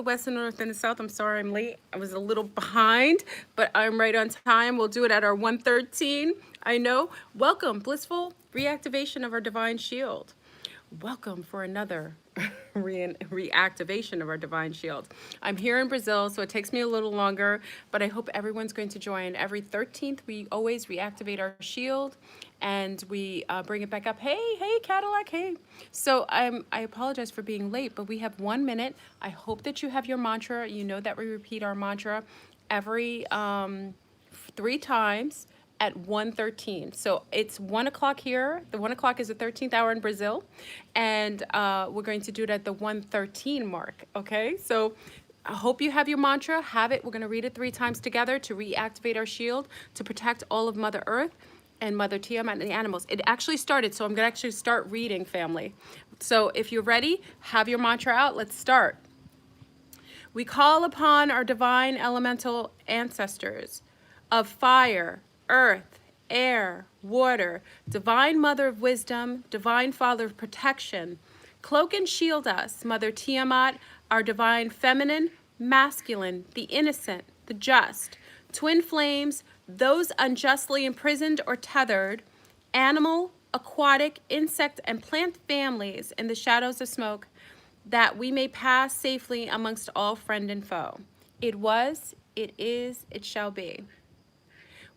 the west, the north, and the south. I'm sorry I'm late. I was a little behind, but I'm right on time. We'll do it at our 1:13. I know. Welcome, Blissful Reactivation of our Divine Shield. Welcome for another reactivation of our Divine Shield. I'm here in Brazil, so it takes me a little longer, but I hope everyone's going to join. Every 13th, we always reactivate our shield, and we bring it back up. Hey, Cadillac, hey. So I apologize for being late, but we have 1 minute. I hope that you have your mantra. You know that we repeat our mantra every 3 times at 1:13. So it's 1 o'clock here. The 1 o'clock is the 13th hour in Brazil. And we're going to do it at the 1:13 mark, okay? So I hope you have your mantra, have it. We're gonna read it 3 times together to reactivate our shield, to protect all of Mother Earth and Mother Tiamat and the animals. It actually started, so I'm gonna actually start reading, family. So if you're ready, have your mantra out, let's start. We call upon our divine elemental ancestors of fire, earth, air, water, divine mother of wisdom, divine father of protection. Cloak and shield us, Mother Tiamat, our divine feminine, masculine, the innocent, the just, twin flames, those unjustly imprisoned or tethered, animal, aquatic, insect, and plant families in the shadows of smoke, that we may pass safely amongst all friend and foe. It was, it is, it shall be.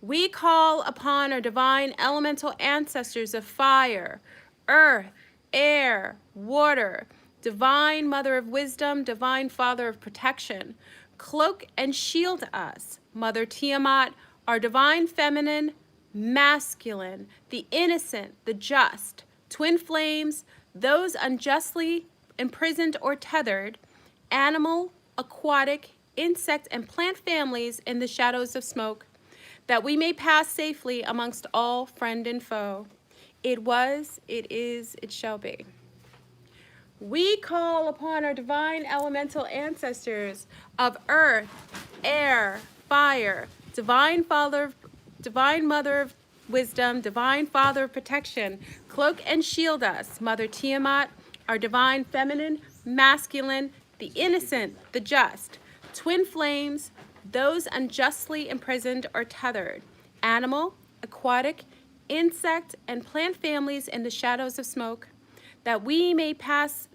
We call upon our divine elemental ancestors of fire, earth, air, water, divine mother of wisdom, divine father of protection. Cloak and shield us, Mother Tiamat, our divine feminine, masculine, the innocent, the just, twin flames, those unjustly imprisoned or tethered, animal, aquatic, insect, and plant families in the shadows of smoke, that we may pass safely amongst all friend and foe. It was, it is, it shall be. We call upon our divine elemental ancestors of earth, air, fire, divine mother of wisdom, divine father of protection. Cloak and shield us, Mother Tiamat, our divine feminine, masculine, the innocent, the just, twin flames, those unjustly imprisoned or tethered, animal, aquatic, insect, and plant families in the shadows of smoke, that we may pass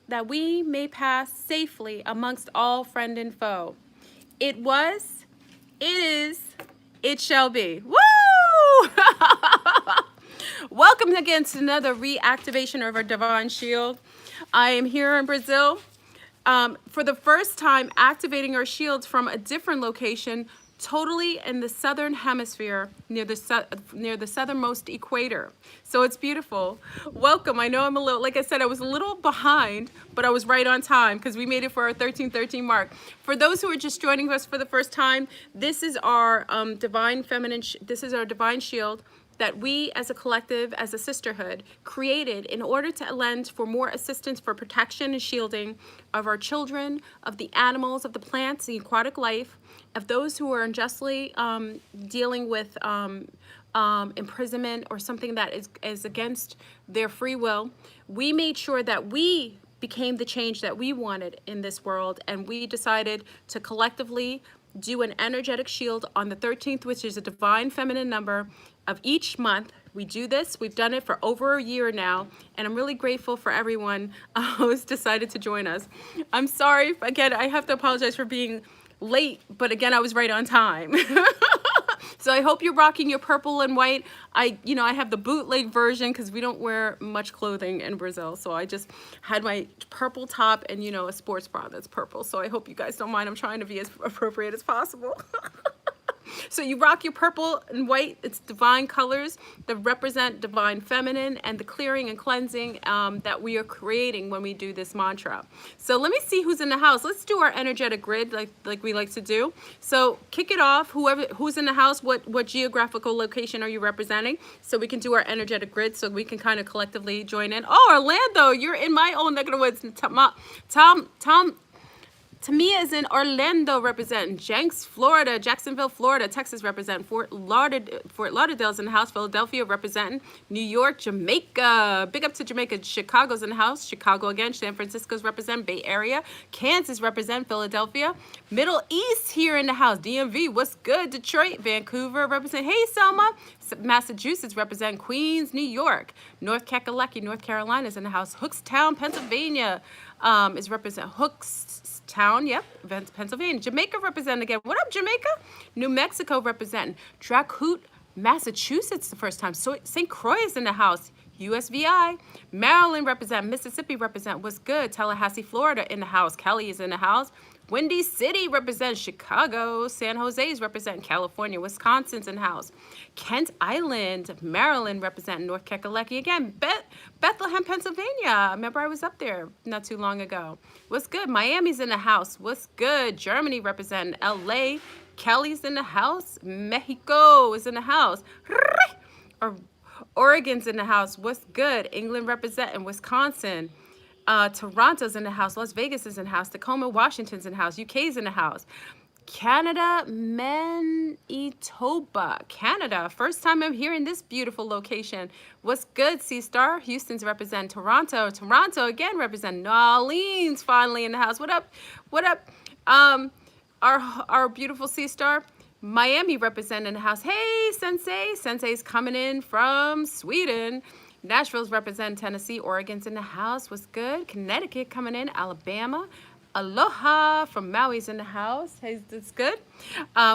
safely amongst all friend and foe. It was, it is, it shall be. Woo! Welcome again to another reactivation of our Divine Shield. I am here in Brazil. For the first time, activating our shields from a different location, totally in the southern hemisphere, near the southernmost equator. So it's beautiful. Welcome. I know I'm a little, like I said, I was a little behind, but I was right on time because we made it for our 13:13 mark. For those who are just joining us for the first time, this is our divine feminine. This is our divine shield that we as a collective, as a sisterhood, created in order to lend for more assistance for protection and shielding of our children, of the animals, of the plants, the aquatic life, of those who are unjustly dealing with imprisonment or something that is against their free will. We made sure that we became the change that we wanted in this world, and we decided to collectively do an energetic shield on the 13th, which is a divine feminine number of each month. We do this. We've done it for over a year now, and I'm really grateful for everyone who's decided to join us. I'm sorry, again, I have to apologize for being late, but again, I was right on time. So I hope you're rocking your purple and white. I have the bootleg version because we don't wear much clothing in Brazil. So I just had my purple top and, a sports bra that's purple. So I hope you guys don't mind. I'm trying to be as appropriate as possible. So you rock your purple and white. It's divine colors that represent divine feminine and the clearing and cleansing that we are creating when we do this mantra. So let me see who's in the house. Let's do our energetic grid like we like to do. So kick it off. Who's in the house, what geographical location are you representing? So we can do our energetic grid so we can kind of collectively join in. Oh, Orlando, you're in my own neck of the woods. Tamia is in Orlando representing. Jenks, Florida. Jacksonville, Florida. Texas representing. Fort Lauderdale's in the house. Philadelphia representing. New York, Jamaica. Big up to Jamaica. Chicago's in the house. Chicago again. San Francisco's represent. Bay Area. Kansas represent. Philadelphia. Middle East here in the house. DMV, what's good? Detroit. Vancouver represent. Hey, Selma. Massachusetts represent. Queens, New York. North Kakalaki, North Carolina is in the house. Hookstown, Pennsylvania is represent. Hookstown, yep, Pennsylvania. Jamaica representing again. What up, Jamaica? New Mexico representing. Dracut, Massachusetts the first time. So St. Croix is in the house. USVI. Maryland represent. Mississippi represent. What's good? Tallahassee, Florida in the house. Kelly is in the house. Windy City represents. Chicago. San Jose's representing. California. Wisconsin's in the house. Kent Island, Maryland representing. North Kakalaki again. Bethlehem, Pennsylvania. Remember I was up there not too long ago. What's good? Miami's in the house. What's good? Germany representing. LA. Kelly's in the house. Mexico is in the house. Oregon's in the house. What's good? England representing. Wisconsin. Toronto's in the house. Las Vegas is in the house. Tacoma, Washington's in the house. UK's in the house. Canada, Manitoba, Canada. First time I'm here in this beautiful location. What's good, Sea Star? Houston's represent. Toronto again represent. New Orleans finally in the house. What up? What up? Our beautiful Sea Star. Miami represent in the house. Hey, Sensei. Sensei's coming in from Sweden. Nashville's represent. Tennessee. Oregon's in the house. What's good? Connecticut coming in. Alabama. Aloha from Maui's in the house. Hey, that's good.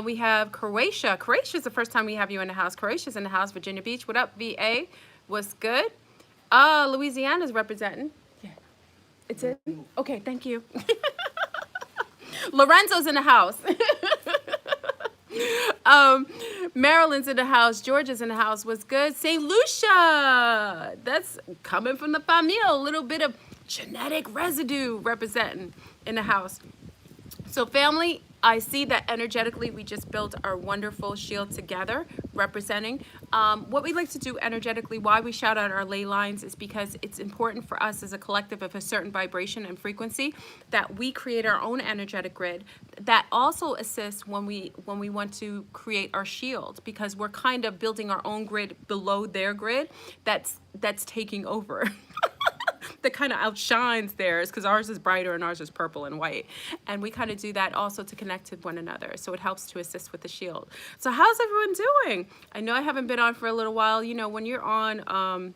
We have Croatia. Croatia's the first time we have you in the house. Croatia's in the house. Virginia Beach. What up, VA? What's good? Louisiana's representing. Yeah. It's it? Okay, thank you. Lorenzo's in the house. Maryland's in the house. Georgia's in the house. What's good? St. Lucia. That's coming from the famille. A little bit of genetic residue representing in the house. So family, I see that energetically we just built our wonderful shield together representing. What we like to do energetically, why we shout out our ley lines, is because it's important for us as a collective of a certain vibration and frequency that we create our own energetic grid that also assists when we want to create our shield, because we're kind of building our own grid below their grid that's taking over. That kind of outshines theirs, because ours is brighter and ours is purple and white, and we kind of do that also to connect to one another, so it helps to assist with the shield. So how's everyone doing? I know I haven't been on for a little while. You know, when you're on I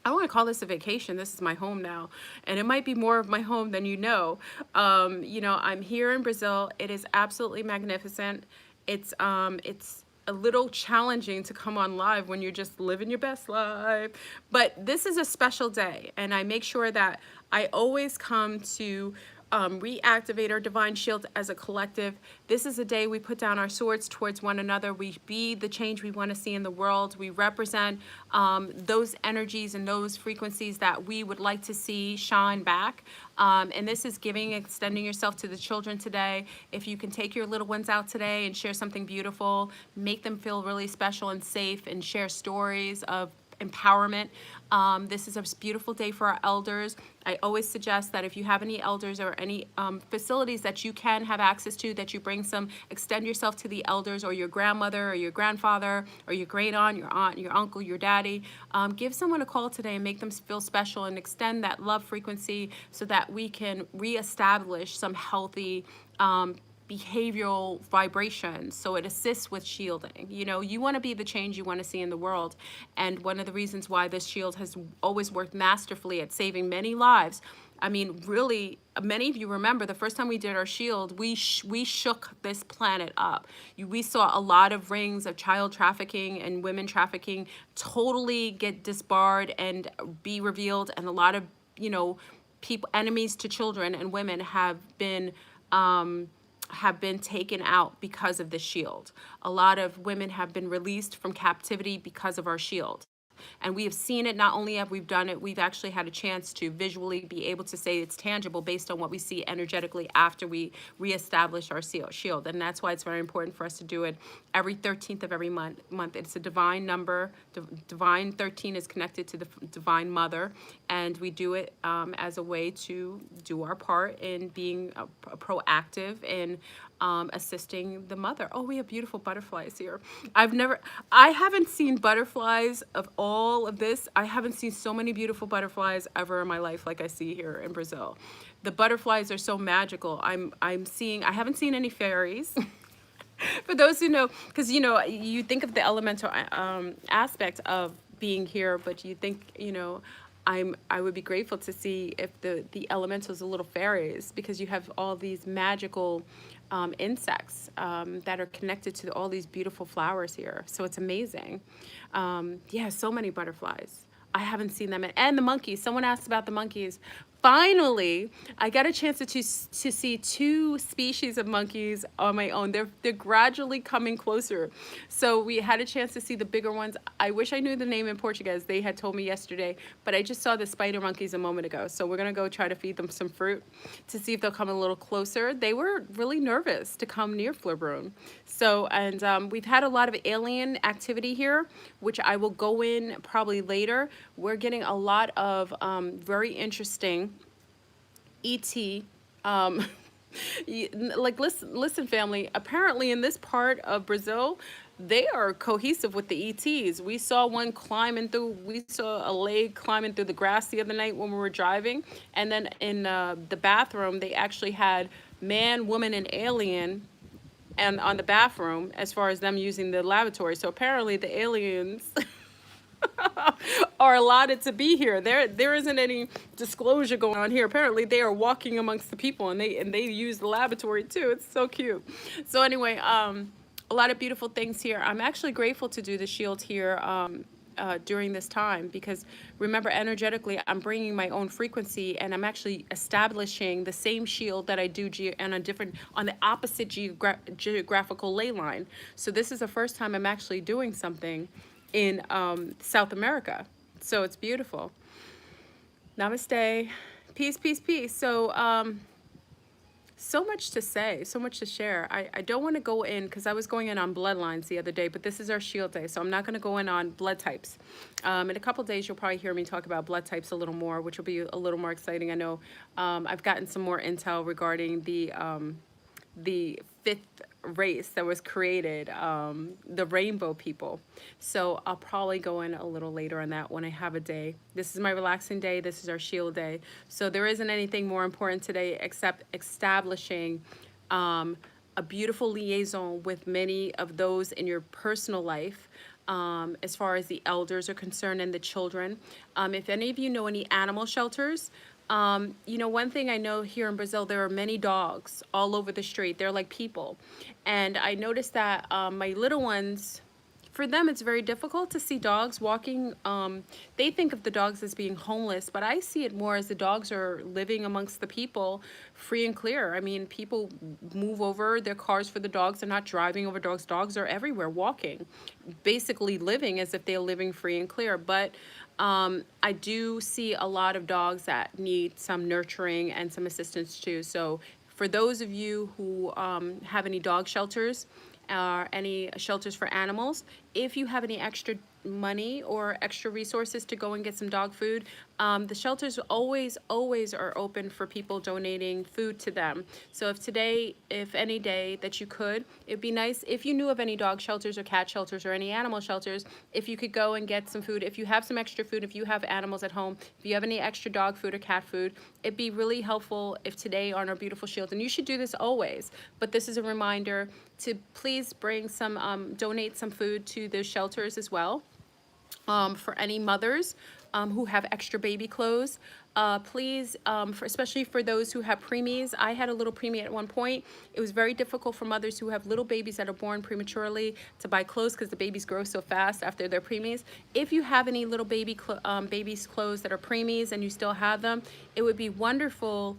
don't want to call this a vacation. This is my home now, and it might be more of my home than you know. You know, I'm here in Brazil. It is absolutely magnificent. It's a little challenging to come on live when you're just living your best life, but this is a special day, and I make sure that I always come to reactivate our divine shield as a collective. This is a day we put down our swords towards one another. We be the change we want to see in the world. We represent those energies and those frequencies that we would like to see shine back. And this is giving, extending yourself to the children today. If you can take your little ones out today and share something beautiful, make them feel really special and safe, and share stories of empowerment. This is a beautiful day for our elders. I always suggest that if you have any elders or any facilities that you can have access to, that you bring some, extend yourself to the elders, or your grandmother or your grandfather or your great aunt, your uncle, your daddy. Give someone a call today and make them feel special, and extend that love frequency so that we can reestablish some healthy behavioral vibrations, so it assists with shielding. You know, you want to be the change you want to see in the world, and one of the reasons why this shield has always worked masterfully at saving many lives. I mean, really, many of you remember the first time we did our shield, we shook this planet up. We saw a lot of rings of child trafficking and women trafficking totally get disbarred and be revealed, and a lot of, you know, people, enemies to children and women have been taken out because of the shield. A lot of women have been released from captivity because of our shield. And we have seen it. Not only have we done it, we've actually had a chance to visually be able to say it's tangible based on what we see energetically after we reestablish our shield. And that's why it's very important for us to do it every 13th of every month. It's a divine number. Divine 13 is connected to the Divine Mother, and we do it as a way to do our part in being proactive in assisting the mother. Oh, we have beautiful butterflies here. I haven't seen butterflies of all of this. I haven't seen so many beautiful butterflies ever in my life like I see here in Brazil. The butterflies are so magical. I haven't seen any fairies. For those who know, because you think of the elemental aspect of being here, but you think, I would be grateful to see if the elementals are little fairies, because you have all these magical insects that are connected to all these beautiful flowers here. So it's amazing. Yeah, so many butterflies. I haven't seen them. And the monkeys. Someone asked about the monkeys. Finally, I got a chance to see 2 species of monkeys on my own. They're gradually coming closer. So we had a chance to see the bigger ones. I wish I knew the name in Portuguese. They had told me yesterday, but I just saw the spider monkeys a moment ago. So we're gonna go try to feed them some fruit to see if they'll come a little closer. They were really nervous to come near Florbrune. So, and we've had a lot of alien activity here, which I will go in probably later. We're getting a lot of very interesting ET, like listen family, apparently in this part of Brazil, they are cohesive with the ETs. We saw one we saw a leg climbing through the grass the other night when we were driving. And then in the bathroom, they actually had man, woman, and alien and on the bathroom as far as them using the lavatory. So apparently the aliens are allotted to be here. There isn't any disclosure going on here. Apparently they are walking amongst the people, and they use the lavatory too. It's so cute. So anyway, a lot of beautiful things here. I'm actually grateful to do the shield here during this time, because remember, energetically I'm bringing my own frequency, and I'm actually establishing the same shield that I do on the opposite geographical ley line. So this is the first time I'm actually doing something in South America. So it's beautiful. Namaste. Peace, peace, peace. So so much to say, so much to share. I don't want to go in, because I was going in on bloodlines the other day, but this is our shield day, so I'm not going to go in on blood types. In a couple days, you'll probably hear me talk about blood types a little more, which will be a little more exciting. I know I've gotten some more intel regarding the 5th race that was created, the rainbow people. So I'll probably go in a little later on that when I have a day. This is my relaxing day. This is our shield day. So there isn't anything more important today except establishing a beautiful liaison with many of those in your personal life, as far as the elders are concerned and the children. If any of you know any animal shelters, one thing I know here in Brazil, there are many dogs all over the street. They're like people. And I noticed that my little ones, for them, it's very difficult to see dogs walking. They think of the dogs as being homeless, but I see it more as the dogs are living amongst the people free and clear. I mean, people move over their cars for the dogs. They're not driving over dogs. Dogs are everywhere walking, basically living as if they're living free and clear. But I do see a lot of dogs that need some nurturing and some assistance too. So for those of you who have any dog shelters, any shelters for animals, if you have any extra money or extra resources to go and get some dog food, the shelters always are open for people donating food to them. So if any day that you could, it'd be nice if you knew of any dog shelters or cat shelters or any animal shelters, if you could go and get some food. If you have some extra food, if you have animals at home, if you have any extra dog food or cat food, it'd be really helpful if today on our beautiful shield, and you should do this always, but this is a reminder to please bring some, donate some food to those shelters as well. For any mothers who have extra baby clothes, please, especially for those who have preemies. I had a little preemie at one point. It was very difficult for mothers who have little babies that are born prematurely to buy clothes, because the babies grow so fast after their preemies. If you have any little babies clothes that are preemies and you still have them, it would be wonderful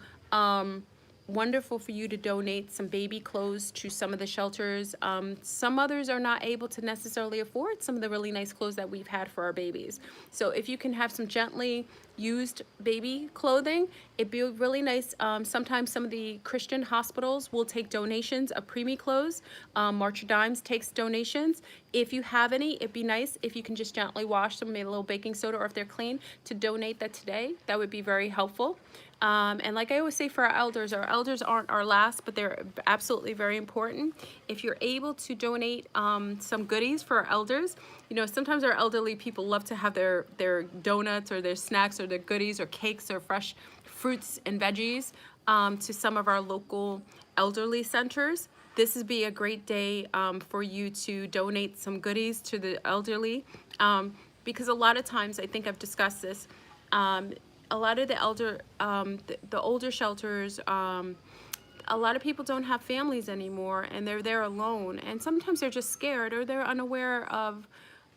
wonderful for you to donate some baby clothes to some of the shelters. Some others are not able to necessarily afford some of the really nice clothes that we've had for our babies. So if you can have some gently used baby clothing, it'd be really nice. Sometimes some of the Christian hospitals will take donations of preemie clothes. March of Dimes takes donations. If you have any, it'd be nice if you can just gently wash them, maybe a little baking soda, or if they're clean, to donate that today. That would be very helpful. And like I always say for our elders aren't our last, but they're absolutely very important. If you're able to donate some goodies for our elders, you know, sometimes our elderly people love to have their donuts or their snacks or their goodies or cakes or fresh fruits and veggies to some of our local elderly centers. This would be a great day for you to donate some goodies to the elderly, because a lot of times, I think I've discussed this, a lot of the older shelters, a lot of people don't have families anymore, and they're there alone, and sometimes they're just scared or they're unaware of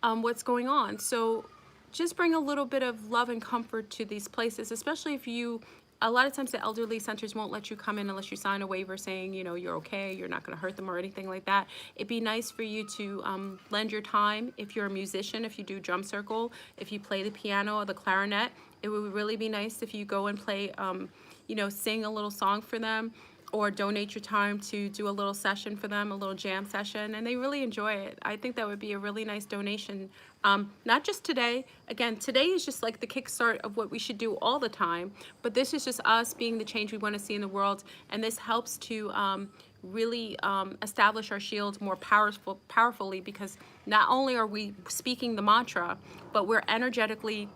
what's going on. So just bring a little bit of love and comfort to these places, especially if you, a lot of times the elderly centers won't let you come in unless you sign a waiver saying, you know, you're okay, you're not going to hurt them or anything like that. It'd be nice for you to lend your time. If you're a musician, if you do drum circle, if you play the piano or the clarinet, it would really be nice if you go and play, you know, sing a little song for them, or donate your time to do a little session for them, a little jam session, and they really enjoy it. I think that would be a really nice donation. Not just today. Again, today is just like the kickstart of what we should do all the time, but this is just us being the change we want to see in the world, and this helps to really establish our shield more powerfully, because not only are we speaking the mantra, but we're energetically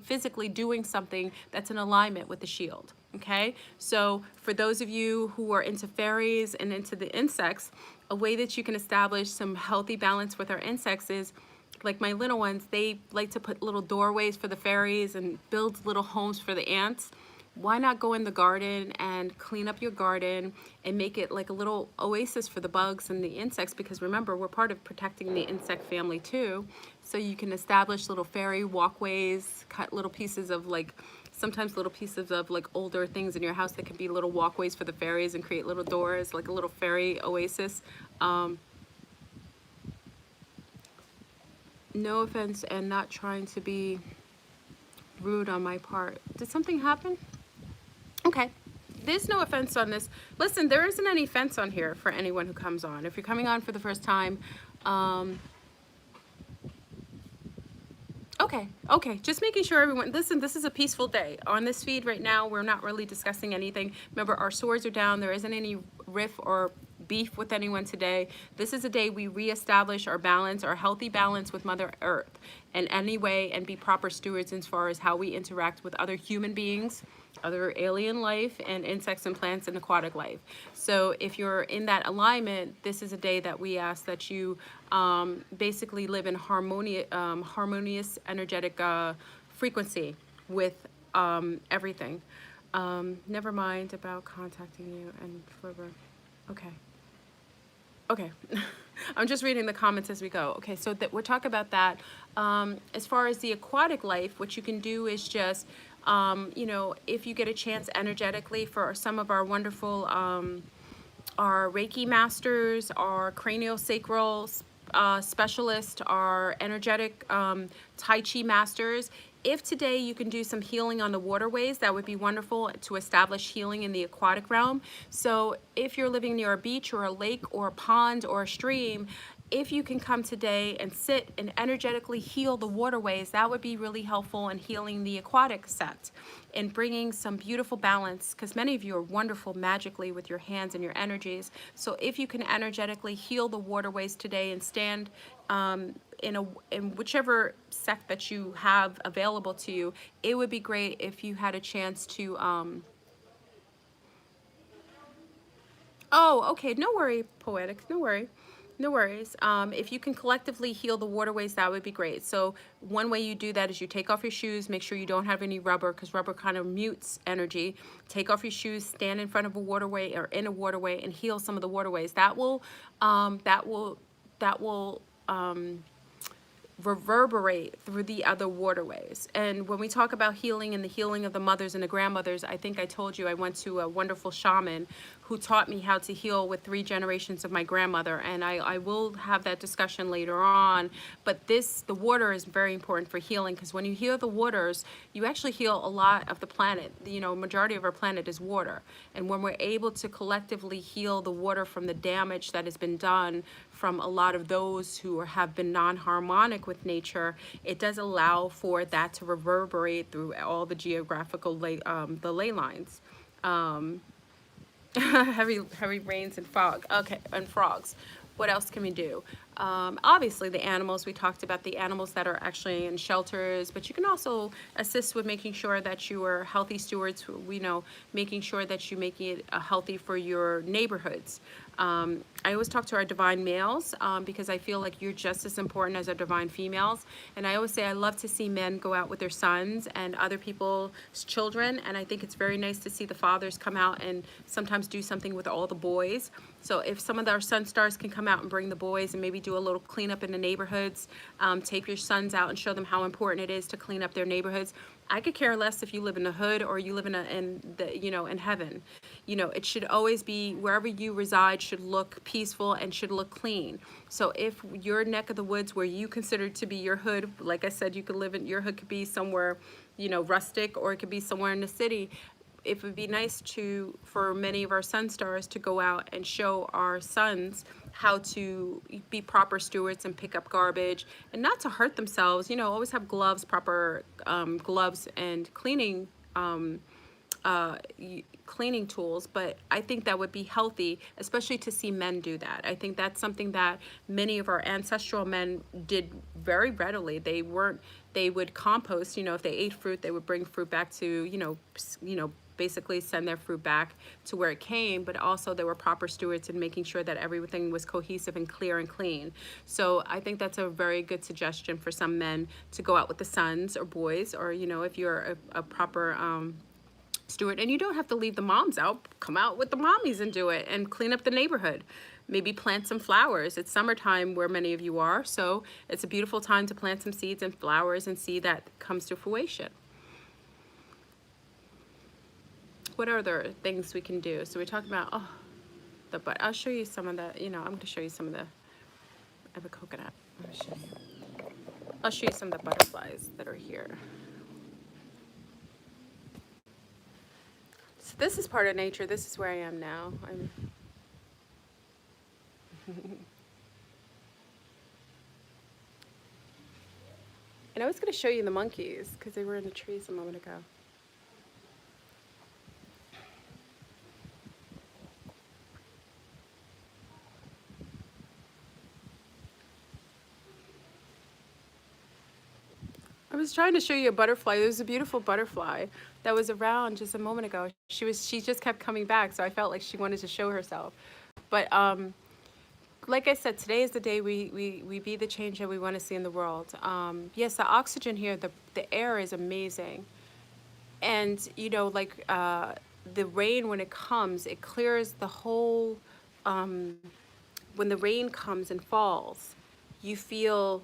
physically doing something that's in alignment with the shield. Okay, so for those of you who are into fairies and into the insects, a way that you can establish some healthy balance with our insects is, like my little ones, they like to put little doorways for the fairies and build little homes for the ants. Why not go in the garden and clean up your garden and make it like a little oasis for the bugs and the insects? Because remember, we're part of protecting the insect family too. So you can establish little fairy walkways, cut little pieces of like, sometimes little pieces of like older things in your house that can be little walkways for the fairies, and create little doors, like a little fairy oasis. No offense, and not trying to be rude on my part. Did something happen? Okay, there's no offense on this. Listen, there isn't any offense on here for anyone who comes on. If you're coming on for the first time, okay, just making sure everyone, listen, this is a peaceful day. On this feed right now, we're not really discussing anything. Remember, our swords are down. There isn't any riff or beef with anyone today. This is a day we reestablish our balance, our healthy balance with Mother Earth in any way, and be proper stewards as far as how we interact with other human beings, other alien life, and insects and plants and aquatic life. So if you're in that alignment, this is a day that we ask that you basically live in harmonious energetic frequency with everything. Never mind about contacting you and further. Okay. I'm just reading the comments as we go. Okay, so we'll talk about that. As far as the aquatic life, what you can do is just, you know, if you get a chance energetically, for some of our wonderful, our Reiki masters, our craniosacral specialists, our energetic Tai Chi masters, if today you can do some healing on the waterways, that would be wonderful to establish healing in the aquatic realm. So if you're living near a beach or a lake or a pond or a stream, if you can come today and sit and energetically heal the waterways, that would be really helpful in healing the aquatic set and bringing some beautiful balance, because many of you are wonderful magically with your hands and your energies. So if you can energetically heal the waterways today and stand in whichever sect that you have available to you, it would be great if you had a chance to oh, okay, no worry, Poetic, no worry. No worries. If you can collectively heal the waterways, that would be great. So one way you do that is you take off your shoes, make sure you don't have any rubber, because rubber kind of mutes energy. Take off your shoes, stand in front of a waterway or in a waterway, and heal some of the waterways. That will reverberate through the other waterways. And when we talk about healing and the healing of the mothers and the grandmothers, I think I told you I went to a wonderful shaman who taught me how to heal with 3 generations of my grandmother. And I will have that discussion later on. But the water is very important for healing, because when you heal the waters, you actually heal a lot of the planet. You know, majority of our planet is water. And when we're able to collectively heal the water from the damage that has been done from a lot of those who have been non-harmonic with nature, it does allow for that to reverberate through all the geographical the ley lines. Heavy rains and fog. Okay, and frogs. What else can we do? Obviously, the animals. We talked about the animals that are actually in shelters, but you can also assist with making sure that you are healthy stewards. We know making sure that you make it healthy for your neighborhoods. I always talk to our divine males because I feel like you're just as important as our divine females. And I always say I love to see men go out with their sons and other people's children. And I think it's very nice to see the fathers come out and sometimes do something with all the boys. So if some of our sun stars can come out and bring the boys and maybe do a little cleanup in the neighborhoods, take your sons out and show them how important it is to clean up their neighborhoods. I could care less if you live in the hood or you live in in heaven. You know, it should always be wherever you reside should look peaceful and should look clean. So if your neck of the woods where you consider to be your hood, like I said, you could live in your hood, could be somewhere, you know, rustic, or it could be somewhere in the city. It would be nice for many of our sun stars to go out and show our sons how to be proper stewards and pick up garbage and not to hurt themselves. You know, always have gloves, proper gloves and cleaning cleaning tools. But I think that would be healthy, especially to see men do that. I think that's something that many of our ancestral men did very readily. They would compost. You know, if they ate fruit, they would bring fruit back to, basically send their fruit back to where it came, but also they were proper stewards in making sure that everything was cohesive and clear and clean. So I think that's a very good suggestion for some men to go out with the sons or boys, or, you know, if you're a proper steward. And you don't have to leave the moms out. Come out with the mommies and do it and clean up the neighborhood. Maybe plant some flowers. It's summertime where many of you are, so it's a beautiful time to plant some seeds and flowers and see that comes to fruition. What other things we can do? So we talked about, but I'll show you some of the, I'm going to show you some of the, I have a coconut. I'll show you some of the butterflies that are here. So this is part of nature. This is where I am now. And I was going to show you the monkeys because they were in the trees a moment ago. I was trying to show you a butterfly. There was a beautiful butterfly that was around just a moment ago. She just kept coming back, so I felt like she wanted to show herself. But like I said, today is the day we be the change that we want to see in the world. Yes, the oxygen here, the air is amazing. And, the rain, when it comes, it clears the whole, when the rain comes and falls, you feel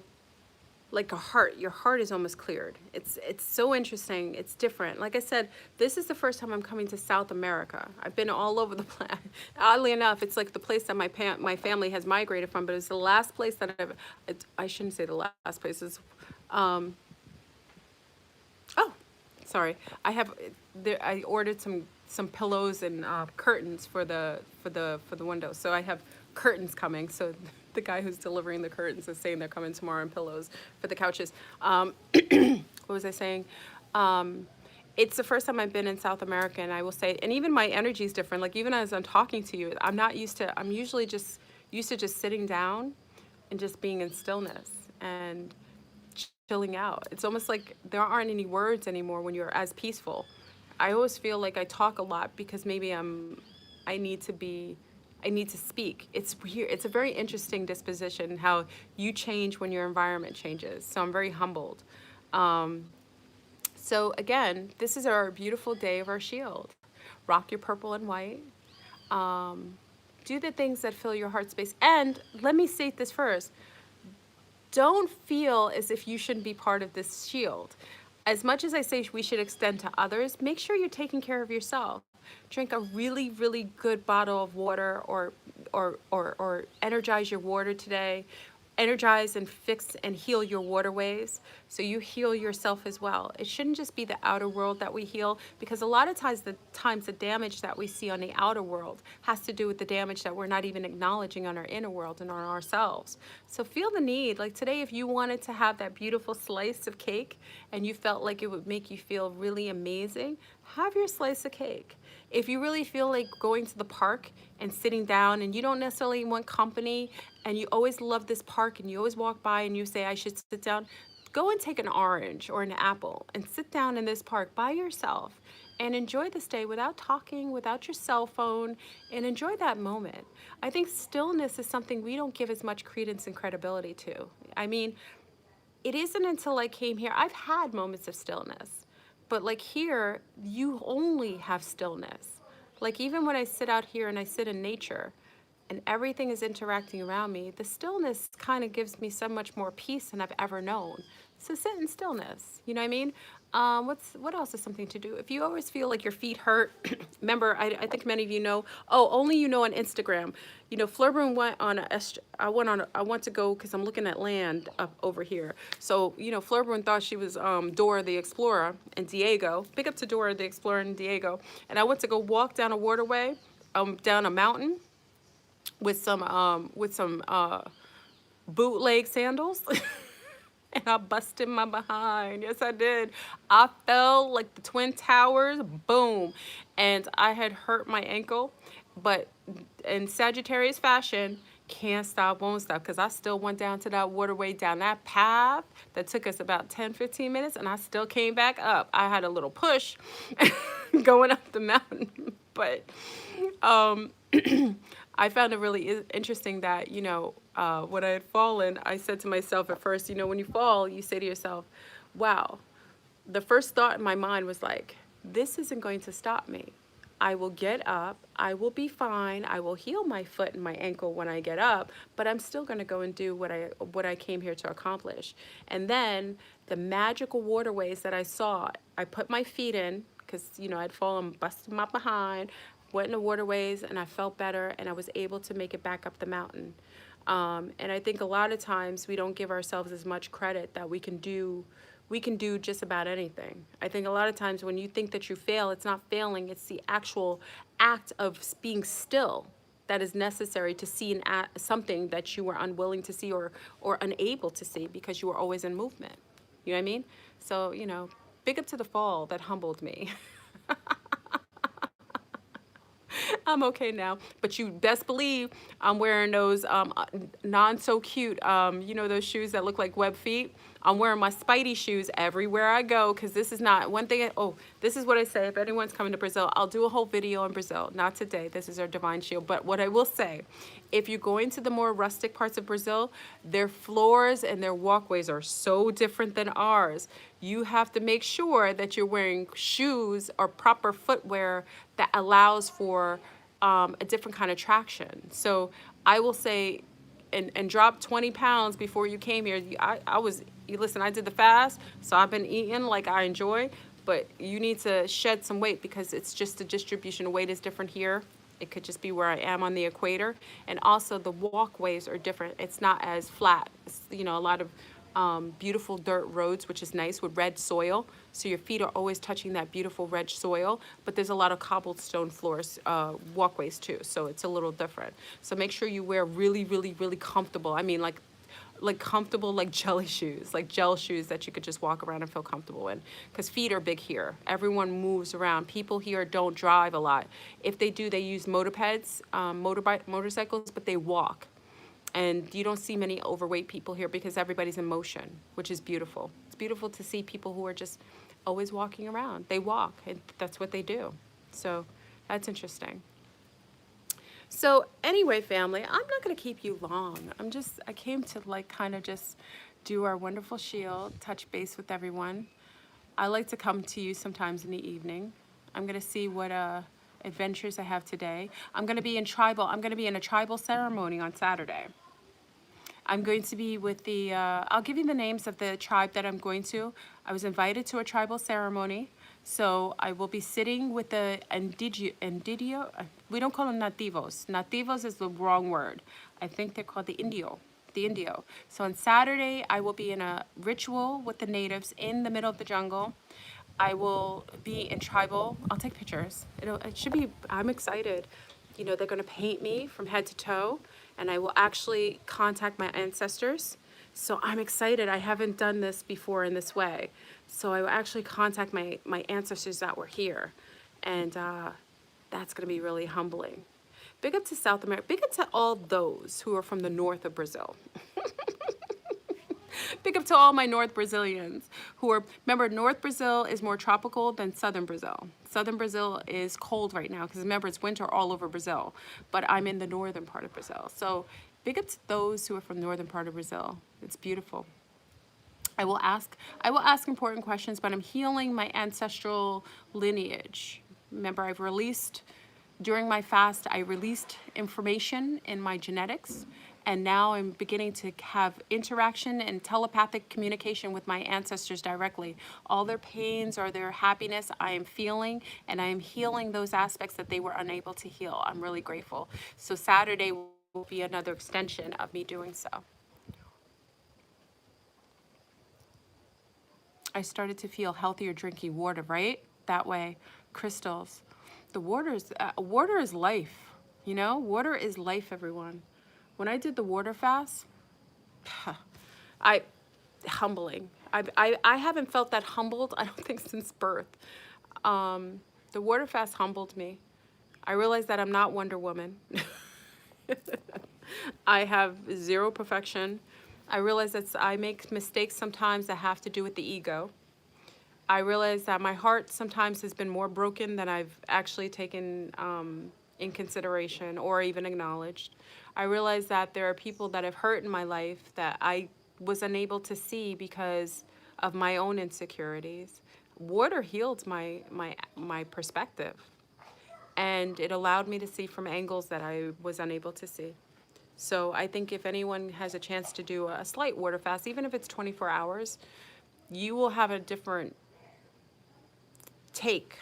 like your heart is almost cleared. It's so interesting. It's different. Like I said, this is the first time I'm coming to South America. I've been all over the planet. Oddly enough, it's like the place that my family has migrated from, but it's the last place that I shouldn't say the last place. Is, sorry. I ordered some pillows and curtains for the window. So I have curtains coming. So the guy who's delivering the curtains is saying they're coming tomorrow, and pillows for the couches. What was I saying? It's the first time I've been in South America, and I will say, and even my energy is different. Like even as I'm talking to you, I'm usually just used to just sitting down and just being in stillness and chilling out. It's almost like there aren't any words anymore when you're as peaceful. I always feel like I talk a lot because maybe I need to speak. It's weird. It's a very interesting disposition how you change when your environment changes. So I'm very humbled. So again, this is our beautiful day of our shield. Rock your purple and white. Do the things that fill your heart space. And let me state this first. don't feel as if you shouldn't be part of this shield. As much as I say we should extend to others, make sure you're taking care of yourself. Drink a really, really good bottle of water, or energize your water today. Energize and fix and heal your waterways so you heal yourself as well. It shouldn't just be the outer world that we heal, because a lot of times the damage that we see on the outer world has to do with the damage that we're not even acknowledging on our inner world and on ourselves. So feel the need. Like today, if you wanted to have that beautiful slice of cake and you felt like it would make you feel really amazing, have your slice of cake. If you really feel like going to the park and sitting down and you don't necessarily want company and you always love this park and you always walk by and you say, I should sit down, go and take an orange or an apple and sit down in this park by yourself and enjoy this day without talking, without your cell phone, and enjoy that moment. I think stillness is something we don't give as much credence and credibility to. I mean, it isn't until I came here, I've had moments of stillness, but like here, you only have stillness. Like even when I sit out here and I sit in nature and everything is interacting around me, the stillness kind of gives me so much more peace than I've ever known. So sit in stillness, you know what I mean? What else is something to do? If you always feel like your feet hurt, remember, I think many of you know, only you know on Instagram, you know, Flurboon went on I want to go because I'm looking at land up over here. So, you know, Flurboon thought she was Dora the Explorer and Diego. Big up to Dora the Explorer and Diego. And I went to go walk down a waterway, down a mountain with some bootleg sandals. And I busted my behind. Yes, I did. I fell like the Twin Towers, boom. And I had hurt my ankle, but in Sagittarius fashion, can't stop, won't stop, because I still went down to that waterway, down that path that took us about 10-15 minutes, and I still came back up. I had a little push going up the mountain, but I found it really interesting that, you know, when I had fallen, I said to myself at first, you know, when you fall, you say to yourself, wow, the first thought in my mind was like, this isn't going to stop me. I will get up, I will be fine, I will heal my foot and my ankle when I get up, but I'm still going to go and do what I came here to accomplish. And then the magical waterways that I saw, I put my feet in, because, you know, I'd fallen, busted my behind, went in the waterways, and I felt better, and I was able to make it back up the mountain. And I think a lot of times we don't give ourselves as much credit that we can do just about anything. I think a lot of times when you think that you fail, it's not failing, it's the actual act of being still that is necessary to see something that you were unwilling to see or unable to see because you were always in movement. You know what I mean? So, you know, big up to the fall that humbled me. I'm okay now, but you best believe I'm wearing those non-so-cute, you know, those shoes that look like web feet. I'm wearing my Spidey shoes everywhere I go, because this is not one thing. This is what I say. If anyone's coming to Brazil, I'll do a whole video on Brazil. Not today. This is our Divine Shield. But what I will say, if you're going to the more rustic parts of Brazil, their floors and their walkways are so different than ours. You have to make sure that you're wearing shoes or proper footwear that allows for a different kind of traction. So I will say, and drop 20 pounds before you came here. Listen, I did the fast, so I've been eating like I enjoy, but you need to shed some weight because it's just the distribution of weight is different here. It could just be where I am on the equator. And also the walkways are different. It's not as flat. It's, you know, a lot of beautiful dirt roads, which is nice, with red soil. So your feet are always touching that beautiful red soil, but there's a lot of cobblestone floors, walkways too. So it's a little different. So make sure you wear really, really, really comfortable. I mean, like comfortable, like jelly shoes, like gel shoes that you could just walk around and feel comfortable in, because feet are big here. Everyone moves around. People here don't drive a lot. If they do, they use motorcycles, but they walk. And you don't see many overweight people here because everybody's in motion, which is beautiful. It's beautiful to see people who are just always walking around. They walk, and that's what they do. So that's interesting. So anyway, family, I'm not going to keep you long. I came to like kind of just do our wonderful shield, touch base with everyone. I like to come to you sometimes in the evening. I'm going to see what adventures I have today. I'm going to be in a tribal ceremony on Saturday. I'm going to be with the, I'll give you the names of the tribe that I'm going to. I was invited to a tribal ceremony. So I will be sitting with the Indidio, we don't call them nativos. Nativos is the wrong word. I think they're called the Indio. So on Saturday, I will be in a ritual with the natives in the middle of the jungle. I will be in tribal, I'll take pictures. It should be, I'm excited. You know, they're gonna paint me from head to toe, and I will actually contact my ancestors. So I'm excited. I haven't done this before in this way. So I will actually contact my ancestors that were here. And that's gonna be really humbling. Big up to South America. Big up to all those who are from the north of Brazil. Big up to all my North Brazilians who are, remember, North Brazil is more tropical than Southern Brazil. Southern Brazil is cold right now because remember, it's winter all over Brazil, but I'm in the northern part of Brazil. So big up to those who are from the northern part of Brazil. It's beautiful. I will ask important questions, but I'm healing my ancestral lineage. Remember, I've released, during my fast, I released information in my genetics, and now I'm beginning to have interaction and telepathic communication with my ancestors directly. All their pains or their happiness I am feeling, and I am healing those aspects that they were unable to heal. I'm really grateful. So Saturday will be another extension of me doing so. I started to feel healthier drinking water, right? That way, crystals. The water is life, you know? Water is life, everyone. When I did the water fast, humbling. I haven't felt that humbled, I don't think, since birth. The water fast humbled me. I realized that I'm not Wonder Woman. I have zero perfection. I realize that I make mistakes sometimes that have to do with the ego. I realize that my heart sometimes has been more broken than I've actually taken in consideration or even acknowledged. I realize that there are people that have hurt in my life that I was unable to see because of my own insecurities. Water healed my perspective, and it allowed me to see from angles that I was unable to see. So I think if anyone has a chance to do a slight water fast, even if it's 24 hours, you will have a different take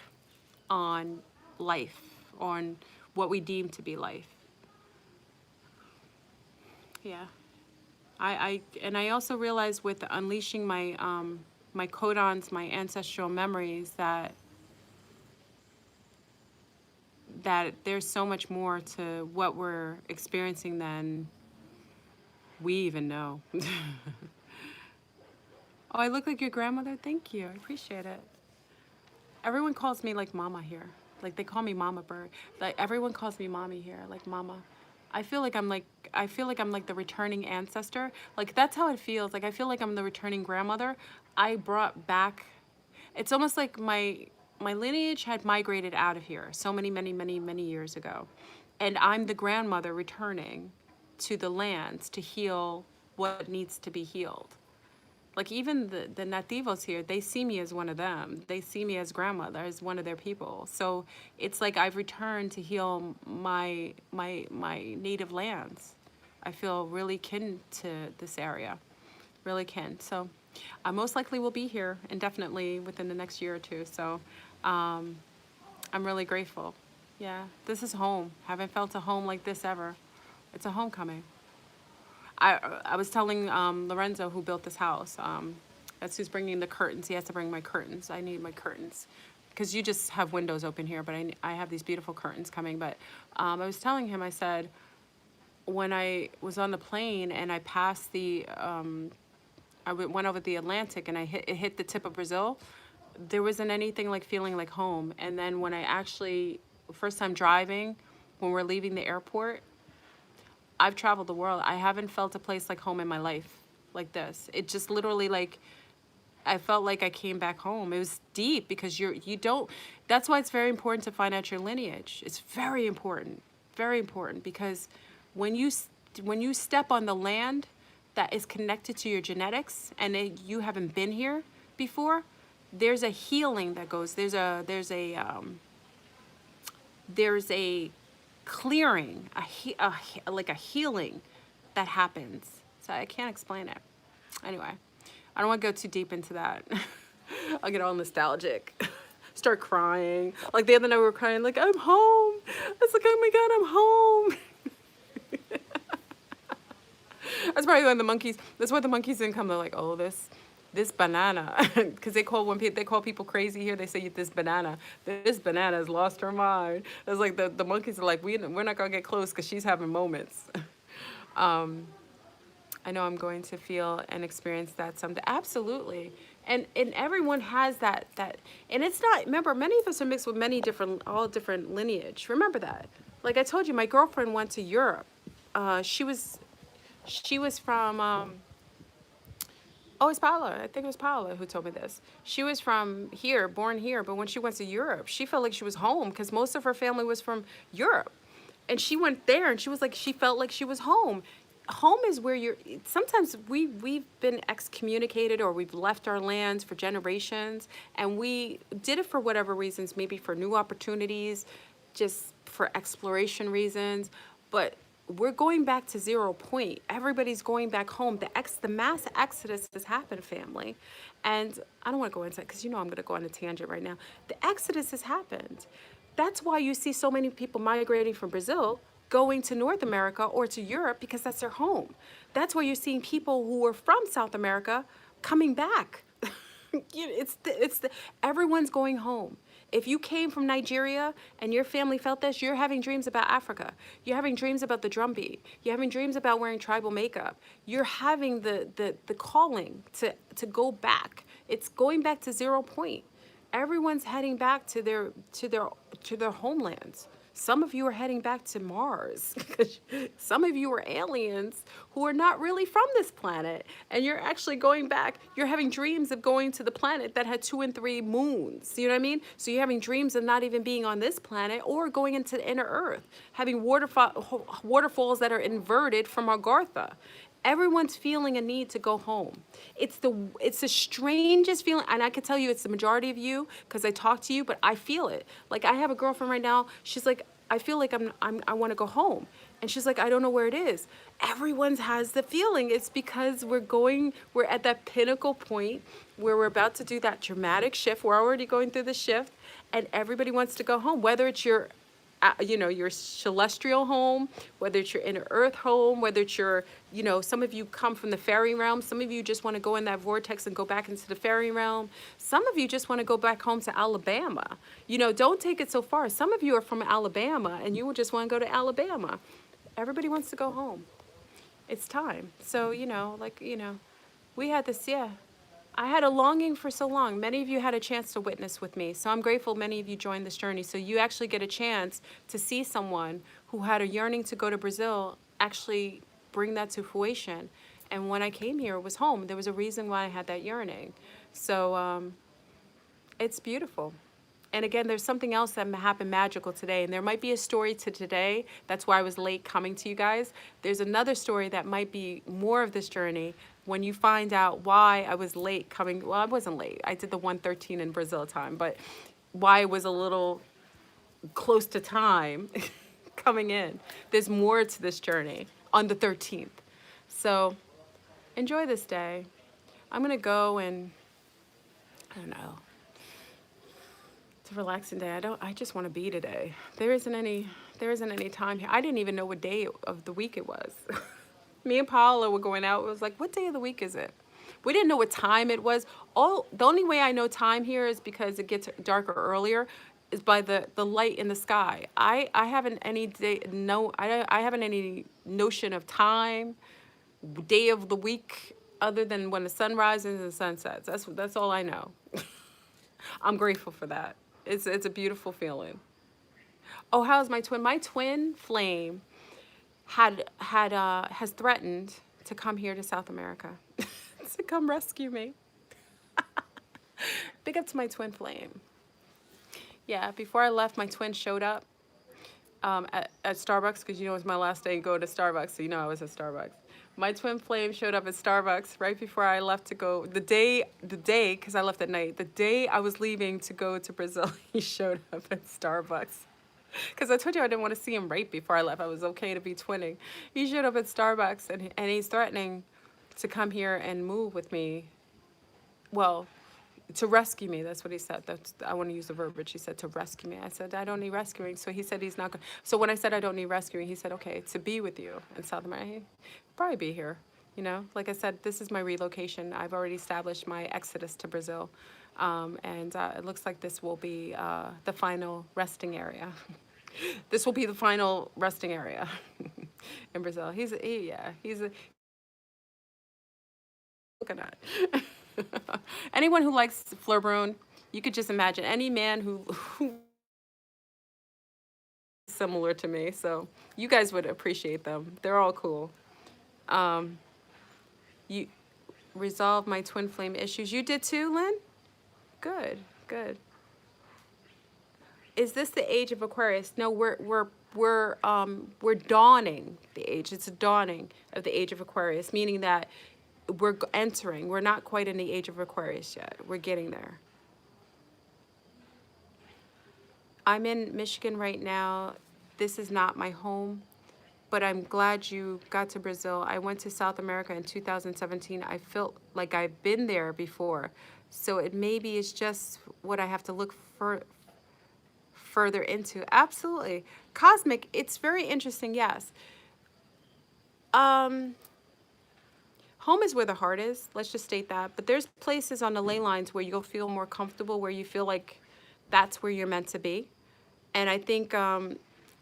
on life, on what we deem to be life. Yeah. And I also realized with unleashing my my codons, my ancestral memories, that there's so much more to what we're experiencing than we even know. Oh, I look like your grandmother? Thank you. I appreciate it. Everyone calls me like mama here. Like they call me Mama Bird. Like everyone calls me mommy here, like mama. I feel like I'm like the returning ancestor. Like that's how it feels. Like I feel like I'm the returning grandmother. I brought back, it's almost like my lineage had migrated out of here so many years ago. And I'm the grandmother returning to the lands to heal what needs to be healed. Like even the nativos here, they see me as one of them. They see me as grandmother, as one of their people. So it's like I've returned to heal my native lands. I feel really kin to this area, really kin. So I most likely will be here indefinitely within the next year or two. So I'm really grateful. Yeah, this is home. Haven't felt a home like this ever. It's a homecoming. I was telling Lorenzo, who built this house, that's who's bringing the curtains. He has to bring my curtains. I need my curtains because you just have windows open here, but I have these beautiful curtains coming. But I was telling him, I said, when I was on the plane and I passed went over the Atlantic and it hit the tip of Brazil, there wasn't anything like feeling like home. And then when I actually, first time driving, when we're leaving the airport, I've traveled the world. I haven't felt a place like home in my life like this. It just literally like, I felt like I came back home. It was deep because you don't, that's why it's very important to find out your lineage. It's very important because when you step on the land that is connected to your genetics and you haven't been here before, there's a healing that goes, there's a clearing, like a healing that happens. It's So I can't explain it. Anyway, I don't want to go too deep into that. I'll get all nostalgic. Start crying. Like the other night we were crying, like, I'm home. It's like, oh my God, I'm home. That's probably when the monkeys, that's why the monkeys didn't come. They're like, oh, this banana. Because they call, when they call people crazy here, they say this banana. This banana has lost her mind. It's like the monkeys are like, we're not going to get close because she's having moments. I know I'm going to feel and experience that someday. Absolutely. And everyone has that, and it's not, remember, many of us are mixed with many different, all different lineage. Remember that. Like I told you, my girlfriend went to Europe. She was from, oh, it's Paula. I think it was Paula who told me this. She was from here, born here, but when she went to Europe, she felt like she was home because most of her family was from Europe. And she went there and she was like, she felt like she was home. Home is where you're, sometimes we've been excommunicated or we've left our lands for generations and we did it for whatever reasons, maybe for new opportunities, just for exploration reasons, but we're going back to 0 point. Everybody's going back home. The mass exodus has happened, family. And I don't want to go into it because you know I'm going to go on a tangent right now. The exodus has happened. That's why you see so many people migrating from Brazil going to North America or to Europe because that's their home. That's why you're seeing people who are from South America coming back. Everyone's going home. If you came from Nigeria and your family felt this, you're having dreams about Africa. You're having dreams about the drum beat. You're having dreams about wearing tribal makeup. You're having the calling to go back. It's going back to 0 point. Everyone's heading back to their homelands. Some of you are heading back to Mars. Some of you are aliens who are not really from this planet. And you're actually going back. You're having dreams of going to the planet that had 2 and 3 moons. You know what I mean? So you're having dreams of not even being on this planet or going into the inner earth. Having waterfalls that are inverted from Agartha. Everyone's feeling a need to go home. It's the strangest feeling, and I can tell you it's the majority of you because I talk to you, but I feel it. Like I have a girlfriend right now. She's like, I feel like I want to go home, and she's like, I don't know where it is. Everyone has the feeling. It's because we're at that pinnacle point where we're about to do that dramatic shift. We're already going through the shift, and everybody wants to go home. Whether it's your your celestial home, whether it's your inner earth home, whether it's your, some of you come from the fairy realm. Some of you just want to go in that vortex and go back into the fairy realm. Some of you just want to go back home to Alabama. Don't take it so far. Some of you are from Alabama and you just want to go to Alabama. Everybody wants to go home. It's time. So, we had this, I had a longing for so long. Many of you had a chance to witness with me. So I'm grateful many of you joined this journey. So you actually get a chance to see someone who had a yearning to go to Brazil actually bring that to fruition. And when I came here, it was home. There was a reason why I had that yearning. So it's beautiful. And again, there's something else that happened magical today. And there might be a story to today. That's why I was late coming to you guys. There's another story that might be more of this journey when you find out why I was late coming. Well, I wasn't late. I did the 1:13 in Brazil time. But why it was a little close to time coming in. There's more to this journey on the 13th. So enjoy this day. I'm going to go and, I don't know. It's a relaxing day. I just want to be today. There isn't any time here. I didn't even know what day of the week it was. Me and Paula were going out. It was like, what day of the week is it? We didn't know what time it was. The only way I know time here is because it gets darker earlier, is by the light in the sky. I haven't any day. No, I haven't any notion of time, day of the week, other than when the sun rises and the sun sets. That's all I know. I'm grateful for that. It's a beautiful feeling. Oh, how's my twin? My twin flame has threatened to come here to South America to come rescue me. Big up to my twin flame. Yeah, before I left, my twin showed up at Starbucks because it was my last day to go to Starbucks, so I was at Starbucks. My twin flame showed up at Starbucks right before I left to go. The day, because I left at night, the day I was leaving to go to Brazil, he showed up at Starbucks. Because I told you I didn't want to see him right before I left. I was okay to be twinning. He showed up at Starbucks and he's threatening to come here and move with me. Well, to rescue me. That's what he said. I want to use the verbiage. He said to rescue me. I said I don't need rescuing. So he said he's not going. So when I said I don't need rescuing, he said okay, to be with you in South America. He'll probably be here. You know, like I said, this is my relocation. I've already established my exodus to Brazil, and it looks like this will be the final resting area. This will be the final resting area in Brazil. He's a look at that. Anyone who likes Fleur Brune, you could just imagine any man who is similar to me. So you guys would appreciate them. They're all cool. You resolve my twin flame issues. You did too, Lynn? Good, good. Is this the age of Aquarius? No, we're dawning the age. It's a dawning of the age of Aquarius, meaning that we're entering. We're not quite in the age of Aquarius yet. We're getting there. I'm in Michigan right now. This is not my home, but I'm glad you got to Brazil. I went to South America in 2017. I felt like I've been there before. So it maybe is just what I have to look for further into. Absolutely. Cosmic, it's very interesting, yes. Home is where the heart is. Let's just state that. But there's places on the ley lines where you'll feel more comfortable, where you feel like that's where you're meant to be. And I think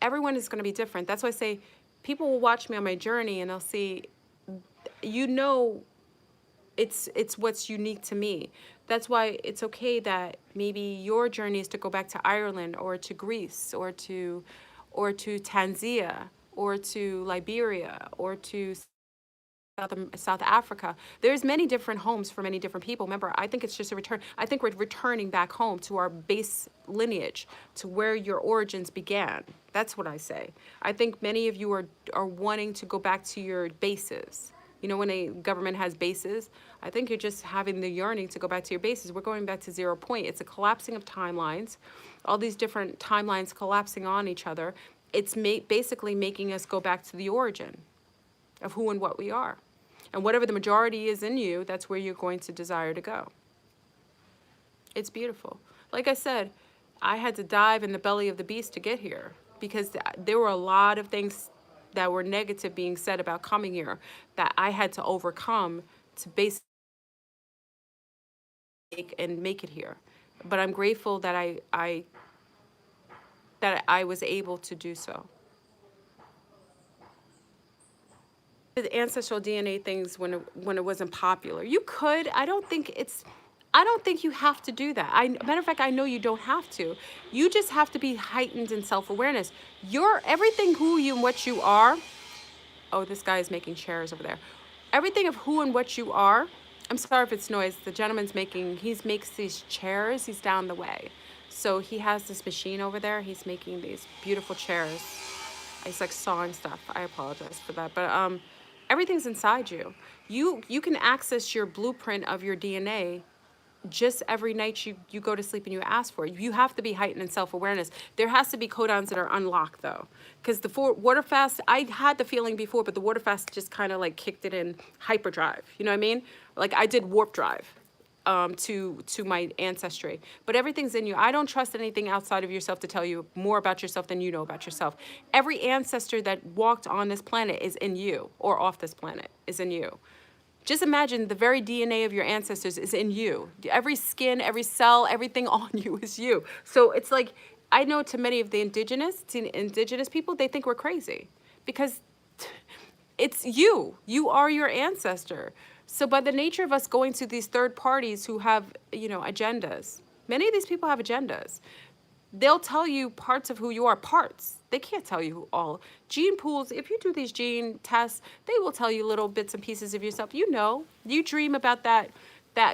everyone is going to be different. That's why I say people will watch me on my journey and they'll see, you know, it's what's unique to me. That's why it's okay that maybe your journey is to go back to Ireland or to Greece or to Tanzania or to Liberia or to South Africa. There's many different homes for many different people. Remember, I think it's just a return. I think we're returning back home to our base lineage, to where your origins began. That's what I say. I think many of you are wanting to go back to your bases. You know, when a government has bases, I think you're just having the yearning to go back to your bases. We're going back to 0 point. It's a collapsing of timelines, all these different timelines collapsing on each other. It's basically making us go back to the origin of who and what we are. And whatever the majority is in you, that's where you're going to desire to go. It's beautiful. Like I said, I had to dive in the belly of the beast to get here because there were a lot of things that were negative being said about coming here that I had to overcome to basically make it here. But I'm grateful that I was able to do so. The ancestral DNA things when it wasn't popular. You could. I don't think you have to do that. Matter of fact, I know you don't have to. You just have to be heightened in self-awareness. You're everything who you and what you are. Oh, this guy is making chairs over there. Everything of who and what you are. I'm sorry if it's noise. The gentleman's he makes these chairs. He's down the way. So he has this machine over there. He's making these beautiful chairs. It's like sawing stuff. I apologize for that. But everything's inside you. You can access your blueprint of your DNA just every night you go to sleep and you ask for it. You have to be heightened in self-awareness. There has to be codons that are unlocked though. Because the water fast, I had the feeling before, but the water fast just kind of like kicked it in hyperdrive. You know what I mean? Like I did warp drive to my ancestry. But everything's in you. I don't trust anything outside of yourself to tell you more about yourself than you know about yourself. Every ancestor that walked on this planet is in you, or off this planet is in you. Just imagine the very DNA of your ancestors is in you. Every skin, every cell, everything on you is you. So it's like, I know to many of the indigenous people, they think we're crazy because it's you. You are your ancestor. So by the nature of us going to these third parties who have, agendas, many of these people have agendas. They'll tell you parts of who you are, parts. They can't tell you all. Gene pools, if you do these gene tests, they will tell you little bits and pieces of yourself. You dream about that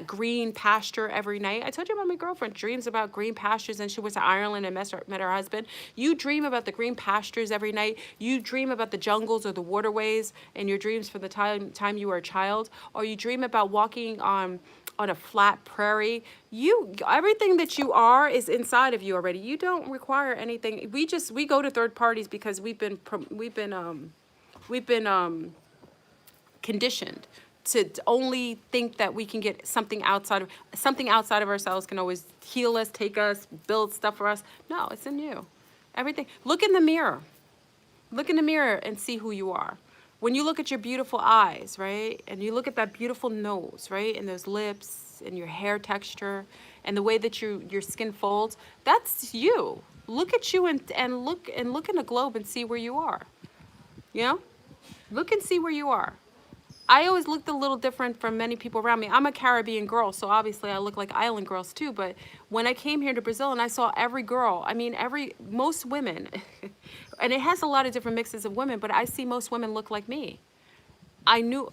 green pasture every night. I told you about my girlfriend dreams about green pastures, and she went to Ireland and met her husband. You dream about the green pastures every night. You dream about the jungles or the waterways in your dreams from the time you were a child, or you dream about walking on a flat prairie. Everything that you are is inside of you already. You don't require anything. We go to third parties because we've been conditioned to only think that we can get something outside of ourselves can always heal us, take us, build stuff for us. No, it's in you. Everything. Look in the mirror. Look in the mirror and see who you are. When you look at your beautiful eyes, right? And you look at that beautiful nose, right? And those lips and your hair texture and the way that your skin folds, that's you. Look at you and look in the globe and see where you are. You know? Look and see where you are. I always looked a little different from many people around me. I'm a Caribbean girl, so obviously I look like island girls too. But when I came here to Brazil and I saw every girl, I mean, most women, and it has a lot of different mixes of women, but I see most women look like me. I knew,